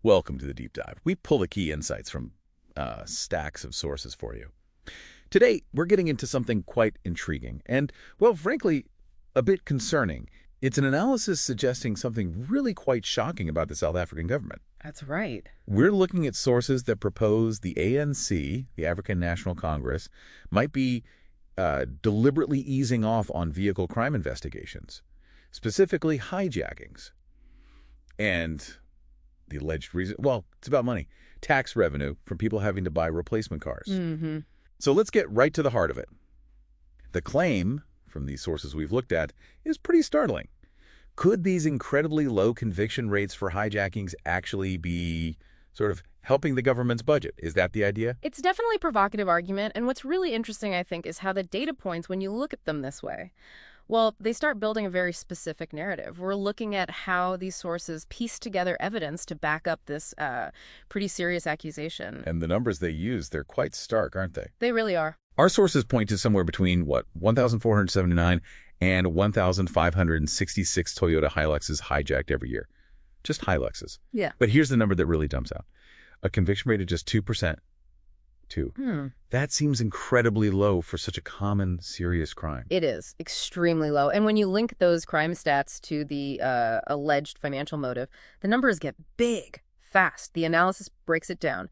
Welcome to the Deep Dive. We pull the key insights from stacks of sources for you. Today, we're getting into something quite intriguing and, well, frankly, a bit concerning. It's an analysis suggesting something really quite shocking about the South African government. That's right. We're looking at sources that propose the ANC, the African National Congress, might be deliberately easing off on vehicle crime investigations, specifically hijackings. And the alleged reason, well, it's about money, tax revenue from people having to buy replacement cars. Mm-hmm. So let's get right to the heart of it. The claim, from these sources we've looked at, is pretty startling. Could these incredibly low conviction rates for hijackings actually be sort of helping the government's budget? Is that the idea? It's definitely a provocative argument, and what's really interesting, I think, is how the data points when you look at them this way. Well, they start building a very specific narrative. We're looking at how these sources piece together evidence to back up this pretty serious accusation. And the numbers they use, they're quite stark, aren't they? They really are. Our sources point to somewhere between, 1,479 and 1,566 Toyota Hiluxes hijacked every year. Just Hiluxes. Yeah. But here's the number that really jumps out. A conviction rate of just 2%. That seems incredibly low for such a common, serious crime. It is extremely low. And when you link those crime stats to the alleged financial motive, the numbers get big, fast. The analysis breaks it down.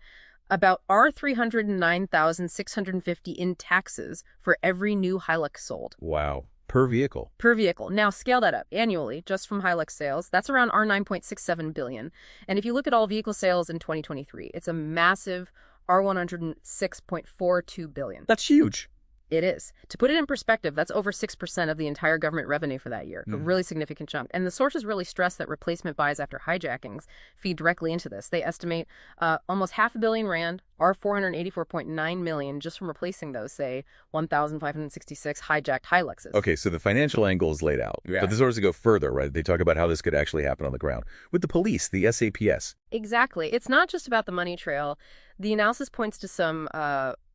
About $309,650 in taxes for every new Hilux sold. Wow. Per vehicle. Per vehicle. Now scale that up annually, just from Hilux sales. That's around R$9.67 billion. And if you look at all vehicle sales in 2023, it's a massive R$106.42 billion. That's huge. It is. To put it in perspective, that's over 6% of the entire government revenue for that year. A really significant chunk. And the sources really stress that replacement buys after hijackings feed directly into this. They estimate almost R$500 million, or $484.9 million, just from replacing those, say, 1,566 hijacked Hiluxes. Okay, so the financial angle is laid out. Yeah. But the sources go further, right? They talk about how this could actually happen on the ground. With the police, the SAPS. Exactly. It's not just about the money trail. The analysis points to some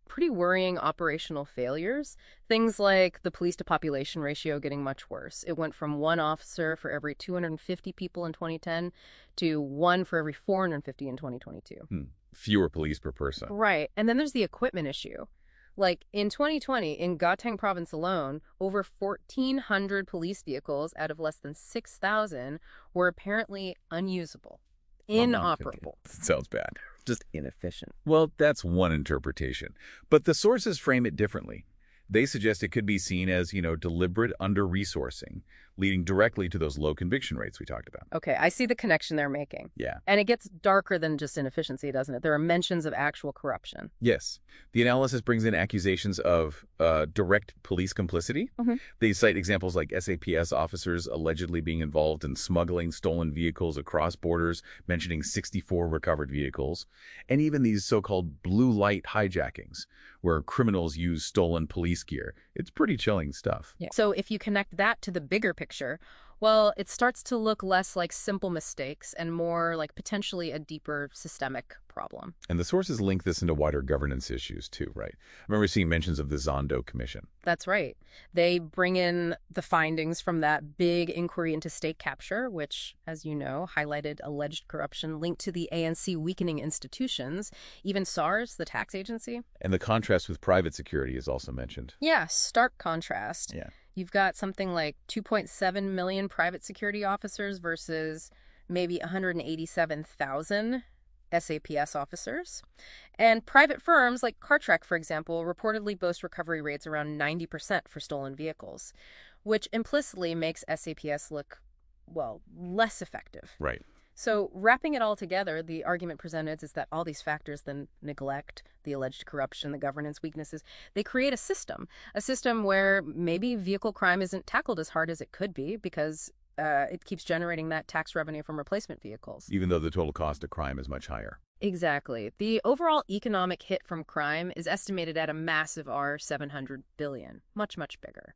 pretty worrying operational failures. Things like the police-to-population ratio getting much worse. It went from 1 officer for every 250 people in 2010 to 1 for every 450 in 2022. Fewer police per person. Right. And then there's the equipment issue. Like, in 2020, in Gauteng province alone, over 1,400 police vehicles out of less than 6,000 were apparently unusable, inoperable. Sounds bad. Just inefficient. Well, that's one interpretation. But the sources frame it differently. They suggest it could be seen as, deliberate under-resourcing, leading directly to those low conviction rates we talked about. Okay, I see the connection they're making. Yeah. And it gets darker than just inefficiency, doesn't it? There are mentions of actual corruption. Yes. The analysis brings in accusations of direct police complicity. Mm-hmm. They cite examples like SAPS officers allegedly being involved in smuggling stolen vehicles across borders, mentioning 64 recovered vehicles, and even these so-called blue light hijackings, where criminals use stolen police gear. It's pretty chilling stuff. Yeah. So if you connect that to the bigger picture, well, it starts to look less like simple mistakes and more like potentially a deeper systemic problem. And the sources link this into wider governance issues too, right? I remember seeing mentions of the Zondo Commission. That's right. They bring in the findings from that big inquiry into state capture, which, as you know, highlighted alleged corruption linked to the ANC weakening institutions, even SARS, the tax agency. And the contrast with private security is also mentioned. Yeah, stark contrast. Yeah. You've got something like 2.7 million private security officers versus maybe 187,000 SAPS officers. And private firms like CarTrack, for example, reportedly boast recovery rates around 90% for stolen vehicles, which implicitly makes SAPS look, well, less effective. Right. So wrapping it all together, the argument presented is that all these factors, the neglect, the alleged corruption, the governance weaknesses, they create a system where maybe vehicle crime isn't tackled as hard as it could be because it keeps generating that tax revenue from replacement vehicles. Even though the total cost of crime is much higher. Exactly. The overall economic hit from crime is estimated at a massive R$700 billion, much, much bigger.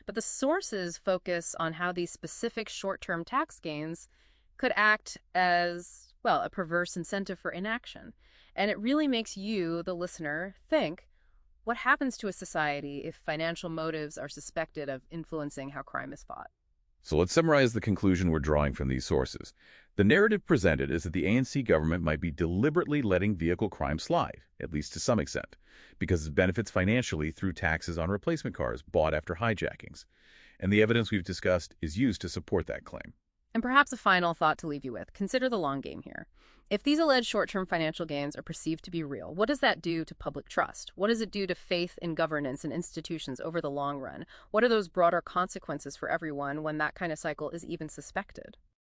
But the sources focus on how these specific short-term tax gains could act as, well, a perverse incentive for inaction. And it really makes you, the listener, think, what happens to a society if financial motives are suspected of influencing how crime is fought? So let's summarize the conclusion we're drawing from these sources. The narrative presented is that the ANC government might be deliberately letting vehicle crime slide, at least to some extent, because it benefits financially through taxes on replacement cars bought after hijackings. And the evidence we've discussed is used to support that claim. And perhaps a final thought to leave you with. Consider the long game here. If these alleged short-term financial gains are perceived to be real, what does that do to public trust? What does it do to faith in governance and institutions over the long run? What are those broader consequences for everyone when that kind of cycle is even suspected?